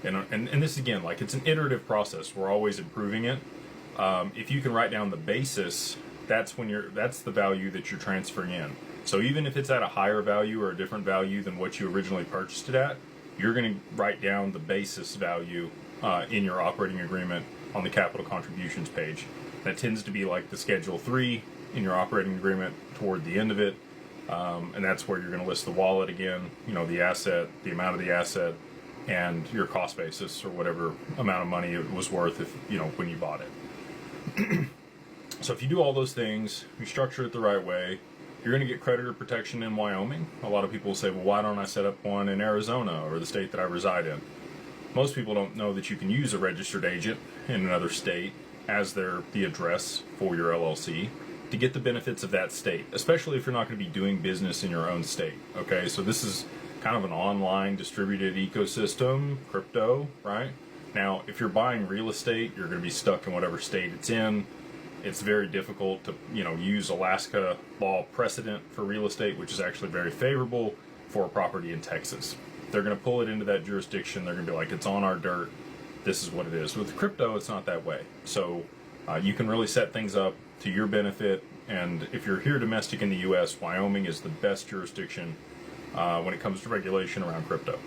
And this again, like, it's an iterative process. We're always improving it. If you can write down the basis, that's the value that you're transferring in. So even if it's at a higher value or a different value than what you originally purchased it at, you're going to write down the basis value in your operating agreement on the capital contributions page. That tends to be like the Schedule 3 in your operating agreement toward the end of it. And that's where you're going to list the wallet again, the asset, the amount of the asset, and your cost basis, or whatever amount of money it was worth when you bought it. So if you do all those things, you structure it the right way, you're going to get creditor protection in Wyoming. A lot of people say, well, why don't I set up one in Arizona or the state that I reside in? Most people don't know that you can use a registered agent in another state as the address for your LLC to get the benefits of that state, especially if you're not going to be doing business in your own state. Okay, so this is kind of an online distributed ecosystem, crypto, right? Now, if you're buying real estate, you're going to be stuck in whatever state it's in. It's very difficult to, use Alaska law precedent for real estate, which is actually very favorable for a property in Texas. They're going to pull it into that jurisdiction. They're going to be like, it's on our dirt. This is what it is. With crypto, it's not that way. So you can really set things up to your benefit. And if you're here domestic in the U.S., Wyoming is the best jurisdiction when it comes to regulation around crypto.